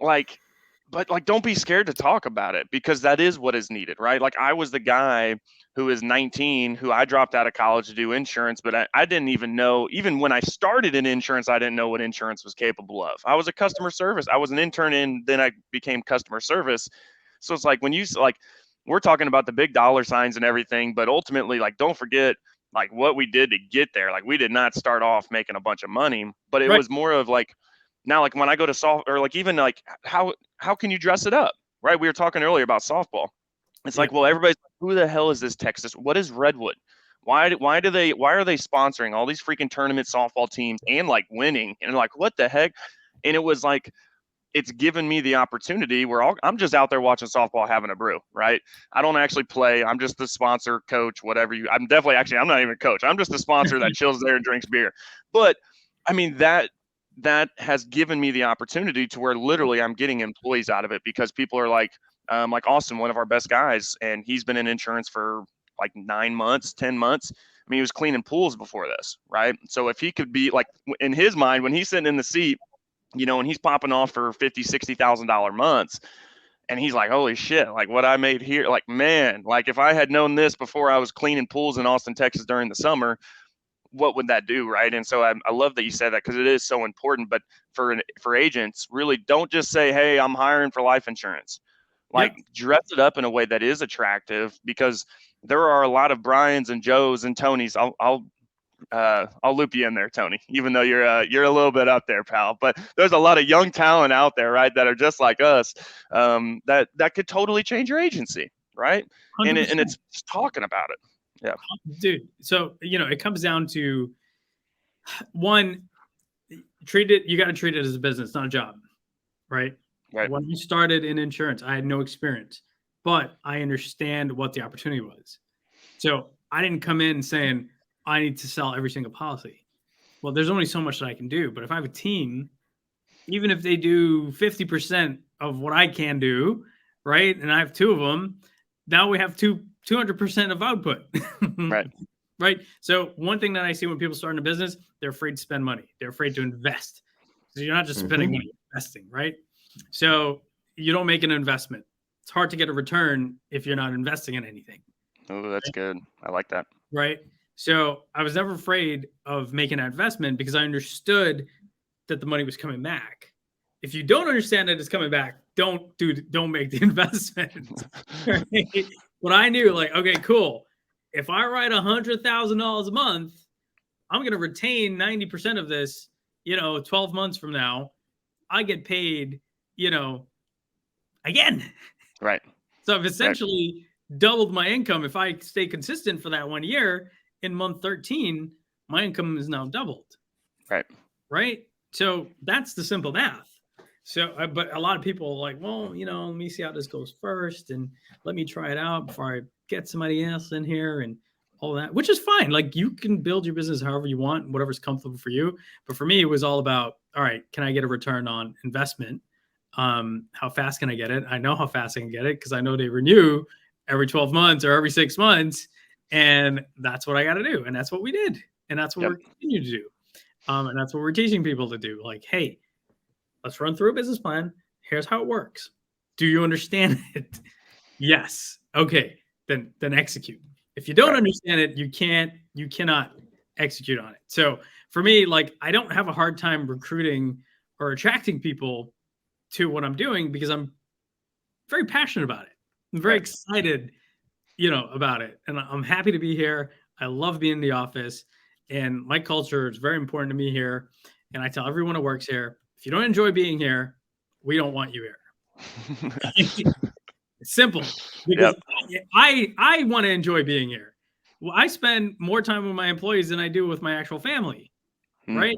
like, but like, don't be scared to talk about it, because that is what is needed, right? Like, I was the guy who is 19, who I dropped out of college to do insurance, but I didn't even know, even when I started in insurance, I didn't know what insurance was capable of. I was a customer service. I was an intern, and then I became customer service. So it's like when you like, we're talking about the big dollar signs and everything, but ultimately, like, don't forget like what we did to get there. Like we did not start off making a bunch of money, but it Right. was more of like, now, like when I go to soft, or like even like how can you dress it up, right? We were talking earlier about softball. It's like, well, everybody's like, who the hell is this Texas? What is Redwood? Why are they sponsoring all these freaking tournament softball teams and like winning? And like, what the heck? And it was like, it's given me the opportunity where I'm just out there watching softball, having a brew, right? I don't actually play. I'm just the sponsor, coach, whatever you. I'm not even a coach. I'm just the sponsor that chills there and drinks beer. But I mean that has given me the opportunity to where literally I'm getting employees out of it, because people are like Austin, one of our best guys, and he's been in insurance for like 9 months, 10 months. I mean, he was cleaning pools before this, right? So if he could be like, in his mind, when he's sitting in the seat, you know, and he's popping off for $50,000-$60,000 months, and he's like, holy shit, like what I made here, like, man, like if I had known this before I was cleaning pools in Austin, Texas during the summer, what would that do, right? And so I love that you said that, because it is so important. But for agents, really don't just say, hey, I'm hiring for life insurance. Like, dress it up in a way that is attractive, because there are a lot of Brians and Joes and Tonys. I'll loop you in there, Tony, even though you're a little bit up there, pal. But there's a lot of young talent out there, right, that are just like us, that could totally change your agency, right? 100%. And it's just talking about it. Yeah, dude. So it comes down to one: you got to treat it as a business, not a job, right? Right. When we started in insurance, I had no experience, but I understand what the opportunity was. So I didn't come in saying I need to sell every single policy. Well, there's only so much that I can do. But if I have a team, even if they do 50% of what I can do, right, and I have 2 of them, now we have 200% of output. Right. Right. So one thing that I see when people start in a business, they're afraid to spend money. They're afraid to invest. So you're not just spending money, you're investing, right? So you don't make an investment. It's hard to get a return if you're not investing in anything. Oh, that's good. I like that. Right. So I was never afraid of making an investment, because I understood that the money was coming back. If you don't understand that it's coming back, don't make the investment. Right? But I knew, like, okay, cool. If I write $100,000 a month, I'm going to retain 90% of this, 12 months from now, I get paid, again. Right. So I've essentially doubled my income. If I stay consistent for that 1 year, in month 13, my income is now doubled. Right. Right. So that's the simple math. So, but a lot of people are like, well, let me see how this goes first, and let me try it out before I get somebody else in here and all that, which is fine. Like, you can build your business however you want, whatever's comfortable for you. But for me, it was all about, all right, can I get a return on investment? How fast can I get it? I know how fast I can get it, because I know they renew every 12 months or every 6 months. And that's what I got to do. And that's what we did. And that's what we're continuing to do. And that's what we're teaching people to do. Like, hey, let's run through a business plan. Here's how it works. Do you understand it? Yes. Okay. Then execute. If you don't understand it, you cannot execute on it. So for me, like, I don't have a hard time recruiting or attracting people to what I'm doing, because I'm very passionate about it. I'm very excited, about it. And I'm happy to be here. I love being in the office, and my culture is very important to me here. And I tell everyone who works here, if you don't enjoy being here, we don't want you here. It's simple, because I want to enjoy being here. Well, I spend more time with my employees than I do with my actual family, right?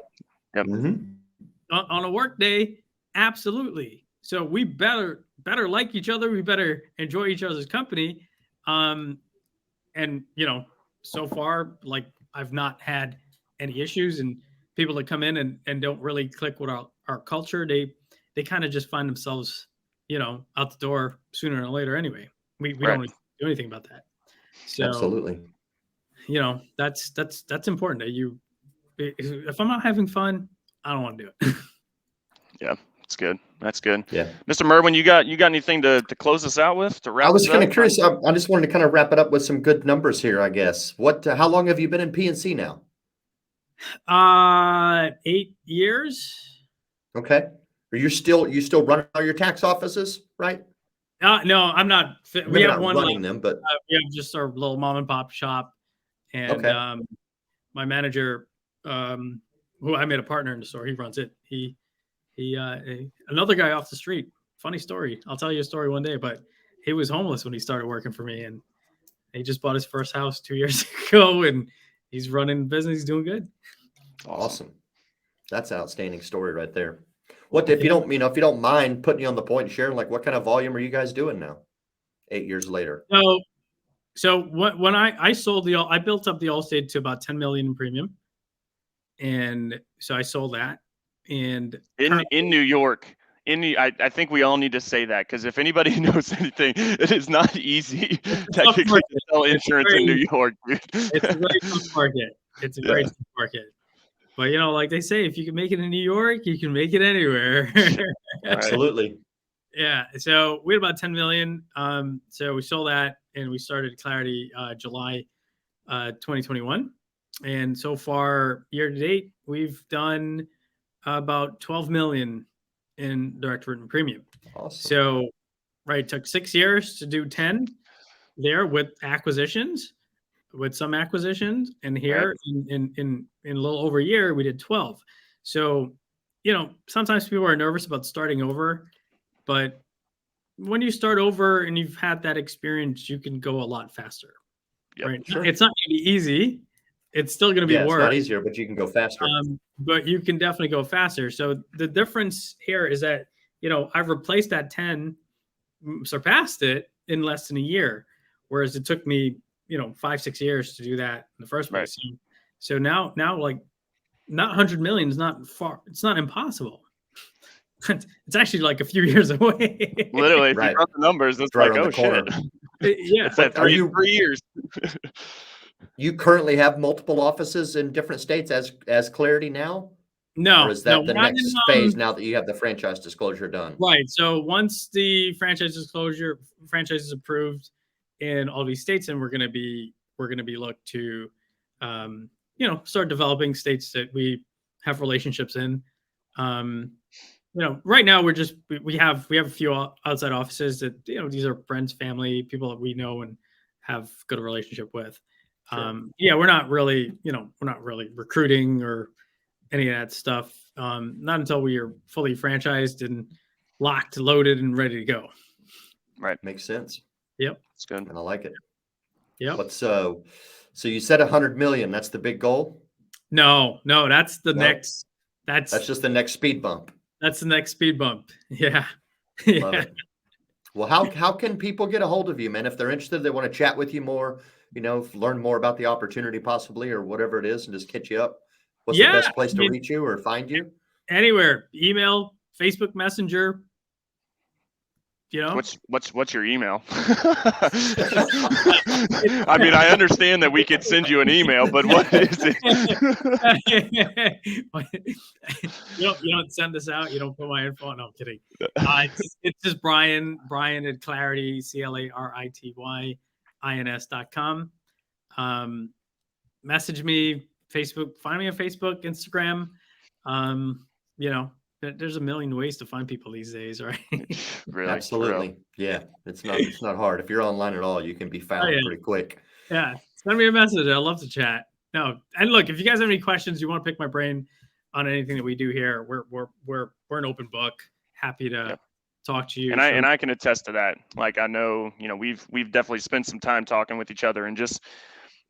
Yep. On a work day, absolutely. So we better like each other. We better enjoy each other's company. And so far, like, I've not had any issues, and people that come in and don't really click with our culture, they kind of just find themselves, out the door sooner or later anyway. We don't do anything about that. So absolutely. That's important that if I'm not having fun, I don't want to do it. Yeah. That's good. Yeah. Mr. Merwin, you got anything to close us out with, to wrap? I was kind of curious. I just wanted to kind of wrap it up with some good numbers here, I guess. How long have you been in P&C now? 8 years. Okay. You still run all your tax offices, right? No, I'm not. We Maybe have not one running left. them, but We have just our little mom and pop shop, and okay. my manager, who I made a partner in the store, he runs it. He another guy off the street. Funny story. I'll tell you a story one day, but he was homeless when he started working for me, and he just bought his first house 2 years ago, and he's running business. He's doing good. Awesome. That's an outstanding story right there. What if you don't, if you don't mind putting you on the point and sharing, like, what kind of volume are you guys doing now, 8 years later? So when I sold I built up the Allstate to about 10 million in premium, and so I sold that. And in New York, I think we all need to say that, because if anybody knows anything, it is not easy technically to sell insurance in New York. It's a very tough market. It's a very tough market. But like they say, if you can make it in New York, you can make it anywhere. Absolutely. Yeah. So we had about 10 million. So we sold that, and we started Clarity July 2021. And so far, year to date, we've done about 12 million in direct written premium. Awesome. So, it took 6 years to do 10 there with some acquisitions, and here in a little over a year, we did 12. So, sometimes people are nervous about starting over, but when you start over and you've had that experience, you can go a lot faster. Yep, right? Sure. It's not going to be easy. It's still going to be work. It's not easier, but you can go faster. But you can definitely go faster. So the difference here is that, I've replaced that 10, surpassed it in less than a year, whereas it took me, 5-6 years to do that in the first place. Right. So now like not 100 million is not far. It's not impossible. It's actually like a few years away. Literally, if you run the numbers, it's right like, on oh the corner. Shit. Yeah. It's at 3 years. You currently have multiple offices in different states as Clarity now? No. Or is that the next phase now that you have the franchise disclosure done? Right. So once the franchise is approved in all these states, and we're going to be looked to, start developing states that we have relationships in. Right now we have a few outside offices that, these are friends, family, people that we know and have good relationship with. Sure. We're not really recruiting or any of that stuff. Not until we are fully franchised and locked, loaded, and ready to go. Right. Makes sense. Yep. It's good. And I like it. Yep. So you said 100 million. That's the big goal? No, that's the next. That's just the next speed bump. That's the next speed bump. Yeah. Love it. Well, how can people get a hold of you, man? If they're interested, they want to chat with you more, learn more about the opportunity possibly, or whatever it is, and just hit you up. What's the best place to reach you or find you? Anywhere. Email, Facebook Messenger. What's your email? I mean, I understand that we could send you an email, but what is it? You don't send this out. You don't put my info. No, I'm kidding. It's just Brian at Clarity, CLARITYINS.com. Message me, Facebook. Find me on Facebook, Instagram. There's a million ways to find people these days, right? Really? Absolutely. Yeah. It's not hard. If you're online at all, you can be found pretty quick. Yeah. Send me a message. I'd love to chat. No. And look, if you guys have any questions, you want to pick my brain on anything that we do here, we're an open book. Happy to talk to you. And I can attest to that. Like, I know, we've definitely spent some time talking with each other, and just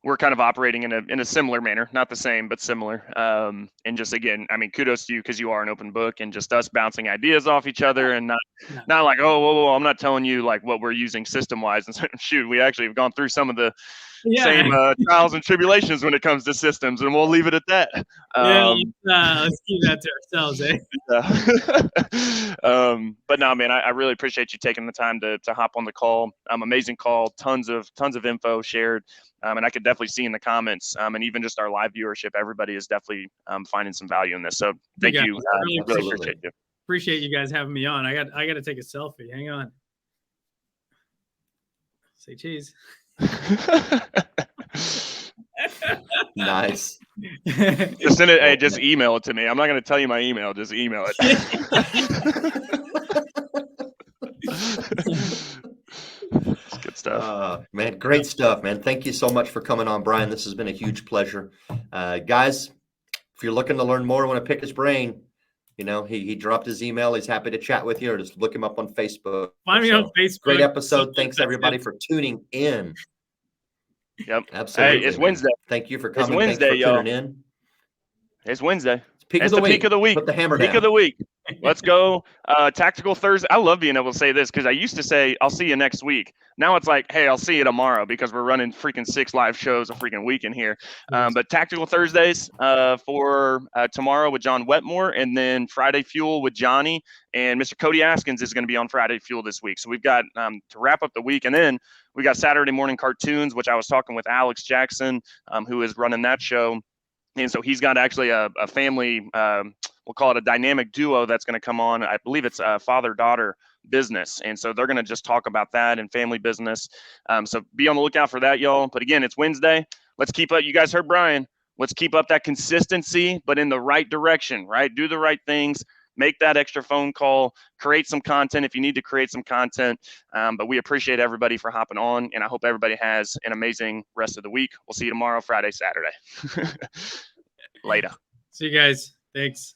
we're kind of operating in a similar manner, not the same, but similar. And just, again, I mean, kudos to you, because you are an open book, and just us bouncing ideas off each other, and not like, oh, whoa, I'm not telling you like what we're using system wise. And shoot, we actually have gone through some of the same trials and tribulations when it comes to systems, and we'll leave it at that. Let's keep that to ourselves, eh? But no, man, I really appreciate you taking the time to hop on the call. Amazing call, tons of info shared. And I could definitely see in the comments, and even just our live viewership, everybody is definitely finding some value in this. So thank you. Really appreciate you. Appreciate you guys having me on. I got to take a selfie. Hang on. Say cheese. Nice. Just send it. Hey, just email it to me. I'm not going to tell you my email. Just email it. Great stuff, man. Thank you so much for coming on, Brian. This has been a huge pleasure. Guys, if you're looking to learn more, want to pick his brain, he dropped his email. He's happy to chat with you, or just look him up on Facebook. Find me on Facebook. Great episode. Thanks everybody for tuning in. Yep. Absolutely. Hey, it's Wednesday. Thank you for coming. It's Wednesday, Thanks for tuning in. It's Wednesday. Peak it's of the week. Peak of the week. Put the hammer Peak down. of the week. Let's go. Tactical Thursday. I love being able to say this because I used to say, I'll see you next week. Now it's like, hey, I'll see you tomorrow because we're running freaking 6 live shows a freaking week in here. But Tactical Thursdays for tomorrow with John Wetmore, and then Friday Fuel with Johnny. And Mr. Cody Askins is going to be on Friday Fuel this week. So we've got to wrap up the week. And then we got Saturday morning cartoons, which I was talking with Alex Jackson, who is running that show. And so he's got actually a family, we'll call it a dynamic duo that's going to come on. I believe it's a father-daughter business. And so they're going to just talk about that and family business. So be on the lookout for that, y'all. But again, it's Wednesday. Let's keep up. You guys heard Brian. Let's keep up that consistency, but in the right direction, right? Do the right things. Make that extra phone call. Create some content if you need to create some content. But we appreciate everybody for hopping on, and I hope everybody has an amazing rest of the week. We'll see you tomorrow, Friday, Saturday. Later. See you guys. Thanks.